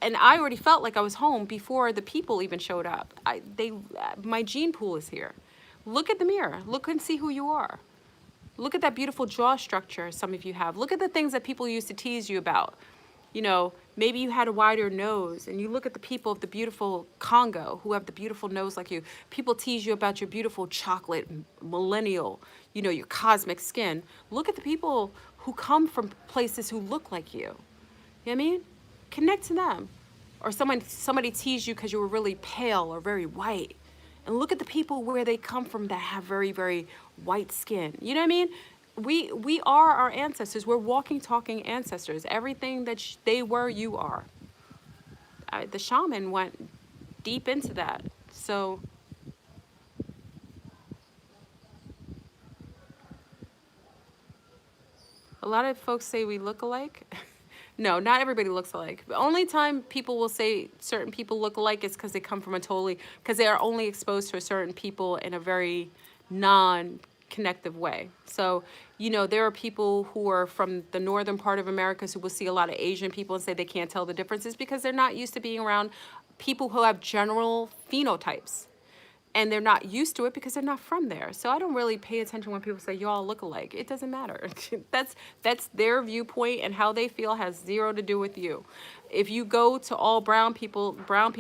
and I already felt like I was home before the people even showed up. My gene pool is here. Look at the mirror. Look and see who you are. Look at that beautiful jaw structure some of you have. Look at the things that people used to tease you about. You know, maybe you had a wider nose, and you look at the people of the beautiful Congo who have the beautiful nose like you. People tease you about your beautiful chocolate millennial, you know, your cosmic skin. Look at the people who come from places who look like you. You know what I mean? Connect to them. Or somebody teased you because you were really pale or very white. And look at the people where they come from that have very, very white skin. You know what I mean? We are our ancestors. We're walking, talking ancestors. Everything that they were, you are. The shaman went deep into that. So a lot of folks say we look alike. No, not everybody looks alike. The only time people will say certain people look alike is because they come from because they are only exposed to a certain people in a very non-connective way. So, you know, there are people who are from the northern part of America who will see a lot of Asian people and say they can't tell the differences because they're not used to being around people who have general phenotypes. And they're not used to it because they're not from there. So I don't really pay attention when people say you all look alike. It doesn't matter. That's their viewpoint, and how they feel has zero to do with you. If you go to all brown people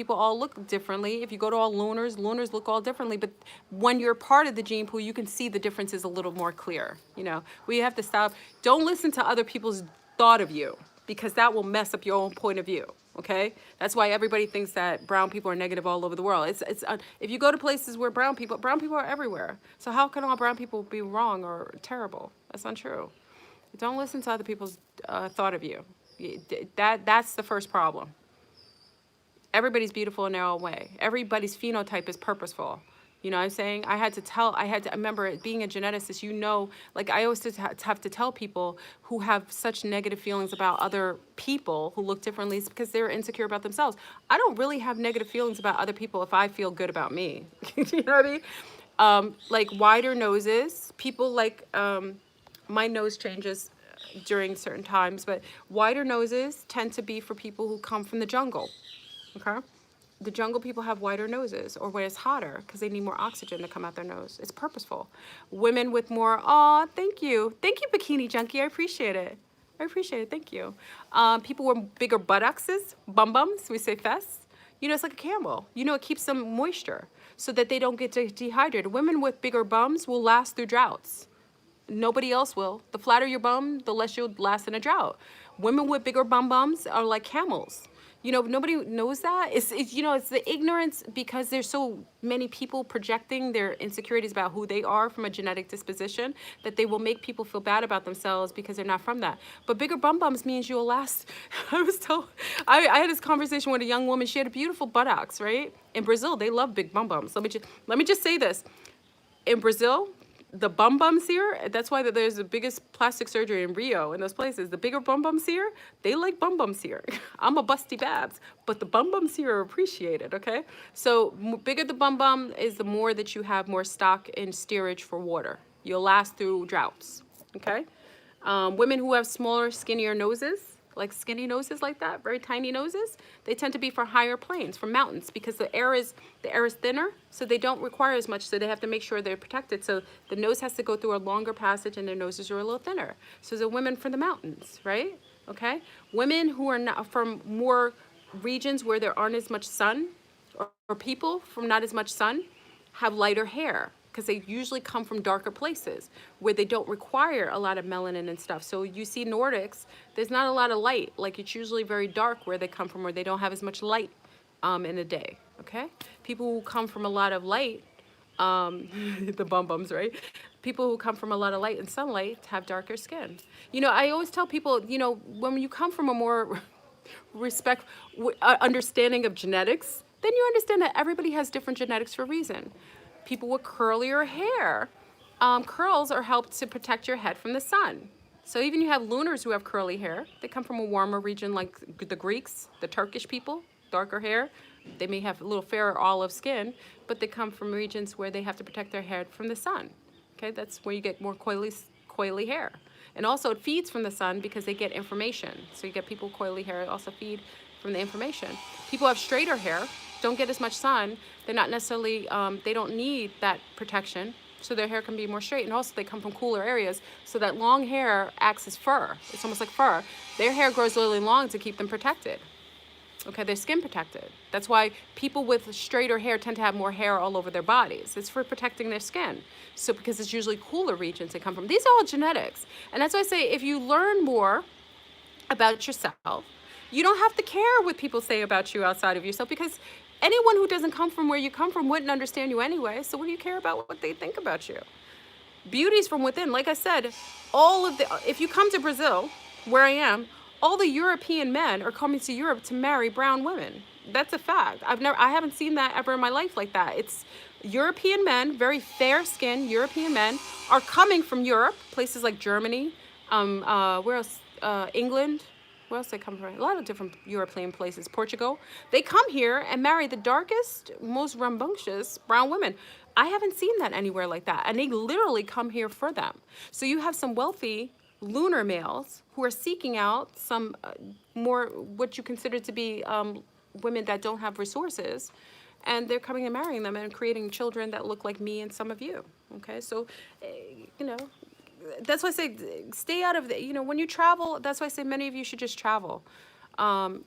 all look differently. If you go to all lunars look all differently. But when you're part of the gene pool, you can see the differences a little more clear. You know, we have to stop. Don't listen to other people's thought of you, because that will mess up your own point of view. Okay, that's why everybody thinks that brown people are negative all over the world. If you go to places where brown people are everywhere. So how can all brown people be wrong or terrible? That's untrue. Don't listen to other people's thought of you. That's the first problem. Everybody's beautiful in their own way. Everybody's phenotype is purposeful. You know what I'm saying? I remember it being a geneticist, you know, like I always have to tell people who have such negative feelings about other people who look differently because they're insecure about themselves. I don't really have negative feelings about other people if I feel good about me. You know what I mean? Like wider noses, people like, my nose changes during certain times, but wider noses tend to be for people who come from the jungle, okay? The jungle people have wider noses, or when it's hotter, because they need more oxygen to come out their nose. It's purposeful. Women with more, thank you. Thank you, Bikini Junkie. I appreciate it. I appreciate it. Thank you. People with bigger buttocks, bum-bums, we say fess. You know, it's like a camel. You know, it keeps them moisture so that they don't get dehydrated. Women with bigger bums will last through droughts. Nobody else will. The flatter your bum, the less you'll last in a drought. Women with bigger bums are like camels. You know, nobody knows that. It's you know, it's the ignorance, because there's so many people projecting their insecurities about who they are from a genetic disposition that they will make people feel bad about themselves because they're not from that. But bigger bums means you'll last. I had this conversation with a young woman. She had a beautiful buttocks, right? In Brazil, they love big bums. Let me just say this. In Brazil, the bums here, that's why there's the biggest plastic surgery in Rio and those places. The bigger bums here, they like bums here. I'm a busty babs, but the bums here are appreciated, okay? So bigger the bum is, the more that you have more stock in steerage for water. You'll last through droughts, okay? Women who have smaller, skinnier noses, like skinny noses like that, very tiny noses, they tend to be for higher plains, for mountains, because the air is thinner, so they don't require as much, so they have to make sure they're protected. So the nose has to go through a longer passage, and their noses are a little thinner. So the women from the mountains, right? Okay? Women who are not from more regions where there aren't as much sun, or people from not as much sun, have lighter hair. because they usually come from darker places where they don't require a lot of melanin and stuff. So you see Nordics, there's not a lot of light. Like it's usually very dark where they come from, where they don't have as much light in a day, okay? People who come from a lot of light, the bum-bums, right? People who come from a lot of light and sunlight have darker skin. You know, I always tell people, you know, when you come from a more understanding of genetics, then you understand that everybody has different genetics for a reason. People with curlier hair, curls are helped to protect your head from the sun. So even you have lunars who have curly hair. They come from a warmer region like the Greeks, the Turkish people, darker hair. They may have a little fairer olive skin, but they come from regions where they have to protect their head from the sun. Okay, that's where you get more coily hair. And also it feeds from the sun because they get information. So you get people with coily hair also feed from the information. People who have straighter hair don't get as much sun. They're not necessarily, they don't need that protection. So their hair can be more straight. And also they come from cooler areas. So that long hair acts as fur. It's almost like fur. Their hair grows really long to keep them protected. Okay, their skin protected. That's why people with straighter hair tend to have more hair all over their bodies. It's for protecting their skin. So because it's usually cooler regions they come from. These are all genetics. And that's why I say if you learn more about yourself, you don't have to care what people say about you outside of yourself, because anyone who doesn't come from where you come from wouldn't understand you anyway. So what do you care about what they think about you? Beauty's from within. Like I said, if you come to Brazil, where I am, all the European men are coming to Europe to marry brown women. That's a fact. I haven't seen that ever in my life like that. It's European men, very fair-skinned European men, are coming from Europe, places like Germany, where else? England. Where else they come from? A lot of different European places. Portugal. They come here and marry the darkest, most rambunctious brown women. I haven't seen that anywhere like that. And they literally come here for them. So you have some wealthy lunar males who are seeking out some more what you consider to be women that don't have resources, and they're coming and marrying them and creating children that look like me and some of you. Okay, so you know, that's why I say stay out of the, you know, when you travel, that's why I say many of you should just travel.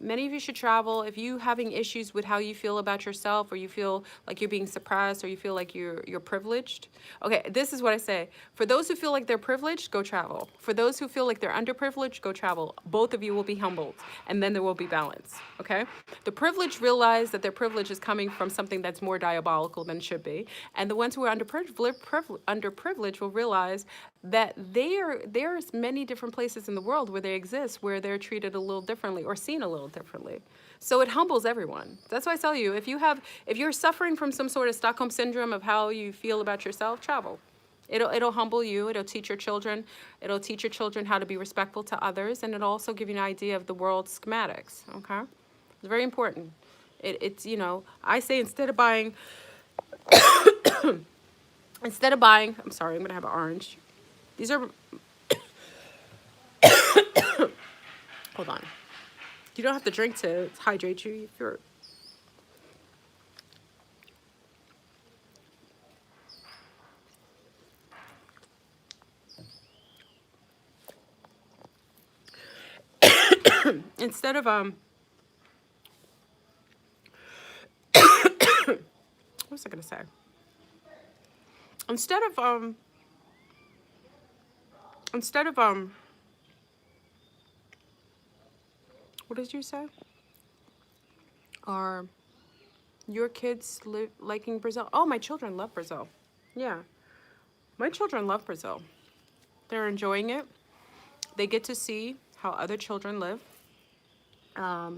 Many of you should travel. If you having issues with how you feel about yourself, or you feel like you're being suppressed, or you feel like you're privileged. Okay, this is what I say. For those who feel like they're privileged, go travel. For those who feel like they're underprivileged, go travel. Both of you will be humbled, and then there will be balance. Okay? The privileged realize that their privilege is coming from something that's more diabolical than it should be. And the ones who are underprivileged will realize that there's many different places in the world where they exist where they're treated a little differently or seen a little differently. So it humbles everyone. That's why I tell you, if you're suffering from some sort of Stockholm syndrome of how you feel about yourself, travel. It'll humble you. It'll teach your children. It'll teach your children how to be respectful to others, and it'll also give you an idea of the world's schematics. Okay, it's very important. It's, you know, I say instead of buying, I'm sorry, I'm gonna have an orange. These are, hold on. You don't have to drink to hydrate you. If you're, instead of, what was I gonna say? Instead of, what did you say? Are your kids liking Brazil? Oh, my children love Brazil. Yeah, my children love Brazil. They're enjoying it. They get to see how other children live.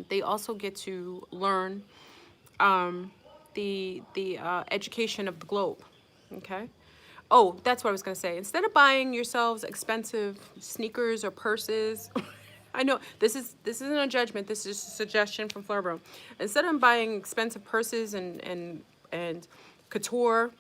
They also get to learn the education of the globe. Okay. Oh, that's what I was going to say. Instead of buying yourselves expensive sneakers or purses, I know this isn't a judgment. This is a suggestion from Fleurbro. Instead of buying expensive purses and couture,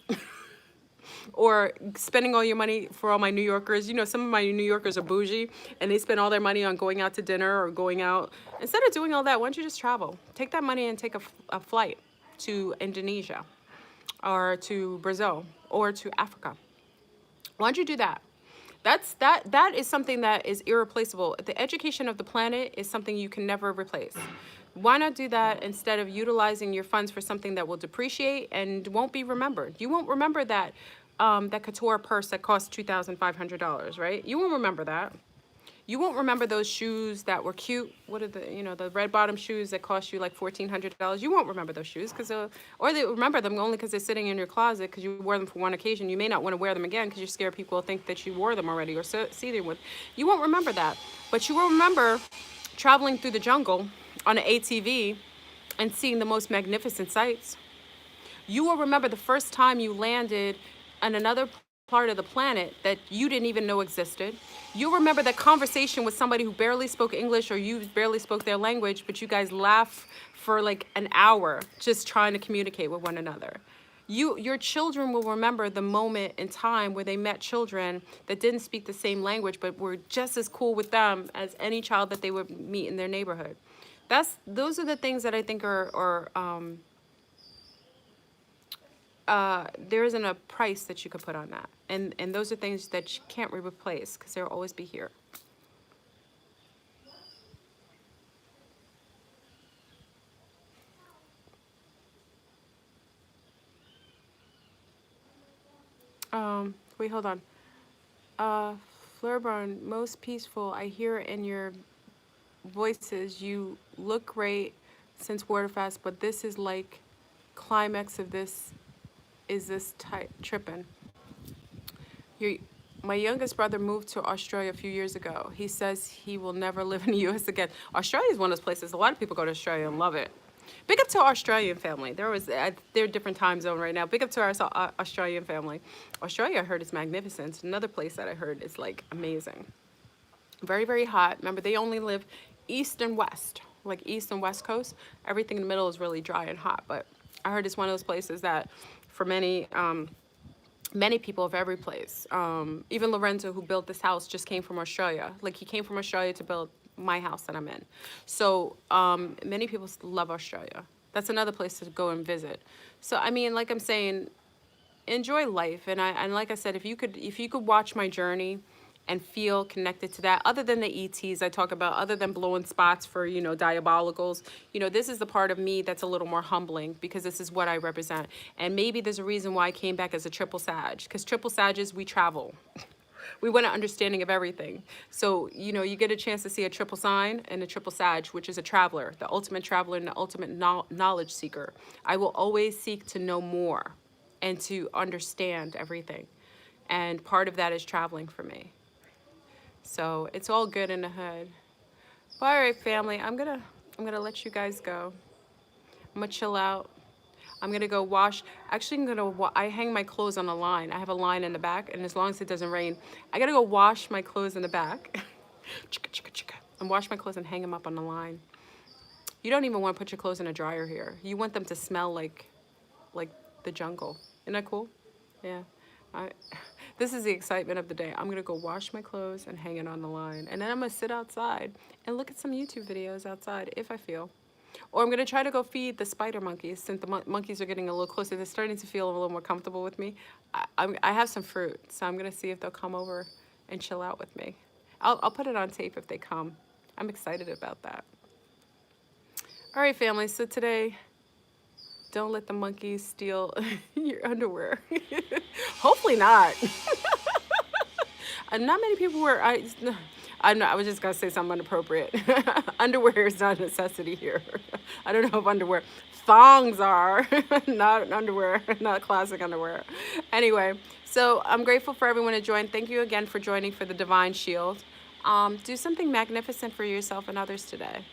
or spending all your money, for all my New Yorkers, you know, some of my New Yorkers are bougie and they spend all their money on going out to dinner or going out. Instead of doing all that, why don't you just travel? Take that money and take a flight to Indonesia or to Brazil or to Africa. Why don't you do that? That is something that is irreplaceable. The education of the planet is something you can never replace. Why not do that instead of utilizing your funds for something that will depreciate and won't be remembered? You won't remember that that couture purse that cost $2,500, right? You won't remember that. You won't remember those shoes that were cute. What are the, you know, the red bottom shoes that cost you like $1,400? You won't remember those shoes because, or they remember them only because they're sitting in your closet because you wore them for one occasion. You may not want to wear them again because you're scared people will think that you wore them already or see them with. You won't remember that, but you will remember traveling through the jungle on an ATV and seeing the most magnificent sights. You will remember the first time you landed on another part of the planet that you didn't even know existed. You'll remember that conversation with somebody who barely spoke English or you barely spoke their language, but you guys laugh for like an hour just trying to communicate with one another. Your children will remember the moment in time where they met children that didn't speak the same language, but were just as cool with them as any child that they would meet in their neighborhood. Those are the things that I think there isn't a price that you could put on that. And those are things that you can't replace because they'll always be here. Wait, hold on. Flurburn, most peaceful. I hear in your voices you look great since Waterfast, but this is like climax of this is this type tripping. My youngest brother moved to Australia a few years ago. He says he will never live in the U.S. again. Australia is one of those places. A lot of people go to Australia and love it. Big up to our Australian family. They're a different time zone right now. Big up to our Australian family. Australia, I heard, is magnificent. Another place that I heard is like amazing. Very, very hot. Remember, they only live east and west, like east and west coast. Everything in the middle is really dry and hot. But I heard it's one of those places that for many people of every place. Even Lorenzo, who built this house, just came from Australia. Like, he came from Australia to build my house that I'm in. So many people love Australia. That's another place to go and visit. So, I mean, like I'm saying, enjoy life. And like I said, if you could watch my journey and feel connected to that, other than the ETs I talk about, other than blowing spots for, you know, diabolicals, you know, this is the part of me that's a little more humbling because this is what I represent. And maybe there's a reason why I came back as a triple Sag, because triple Sages, we travel. We want an understanding of everything. So, you know, you get a chance to see a triple sign and a triple Sag, which is a traveler, the ultimate traveler and the ultimate knowledge seeker. I will always seek to know more and to understand everything. And part of that is traveling for me. So it's all good in the hood. But all right, family, I'm gonna let you guys go. I'm gonna chill out. I'm gonna go wash. Actually, I hang my clothes on a line. I have a line in the back, and as long as it doesn't rain, I gotta go wash my clothes in the back. And wash my clothes and hang them up on the line. You don't even want to put your clothes in a dryer here. You want them to smell like the jungle. Isn't that cool? Yeah. This is the excitement of the day. I'm going to go wash my clothes and hang it on the line. And then I'm going to sit outside and look at some YouTube videos outside if I feel. Or I'm going to try to go feed the spider monkeys since the monkeys are getting a little closer. They're starting to feel a little more comfortable with me. I have some fruit, so I'm going to see if they'll come over and chill out with me. I'll put it on tape if they come. I'm excited about that. All right, family. So today, don't let the monkeys steal your underwear. Hopefully not. Not many people wear. I was just gonna say something inappropriate. Underwear is not a necessity here. I don't know if underwear. Thongs are, not underwear, not classic underwear. Anyway, so I'm grateful for everyone to join. Thank you again for joining for the Divine Shield. Do something magnificent for yourself and others today.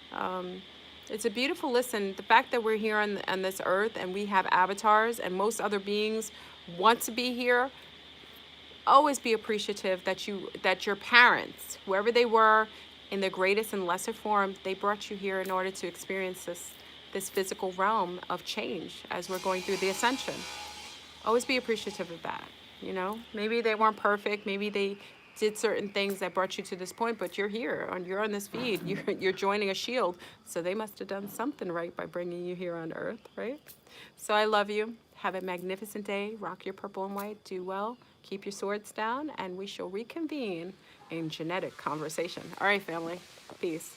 It's a beautiful listen. The fact that we're here on this earth and we have avatars and most other beings want to be here, always be appreciative that your parents, whoever they were in their greatest and lesser form, they brought you here in order to experience this physical realm of change as we're going through the ascension. Always be appreciative of that, you know? Maybe they weren't perfect. Maybe they did certain things that brought you to this point, but you're here and you're on this feed. You're joining a shield. So they must have done something right by bringing you here on earth, right? So I love you. Have a magnificent day. Rock your purple and white. Do well. Keep your swords down, and we shall reconvene in genetic conversation. All right, family. Peace.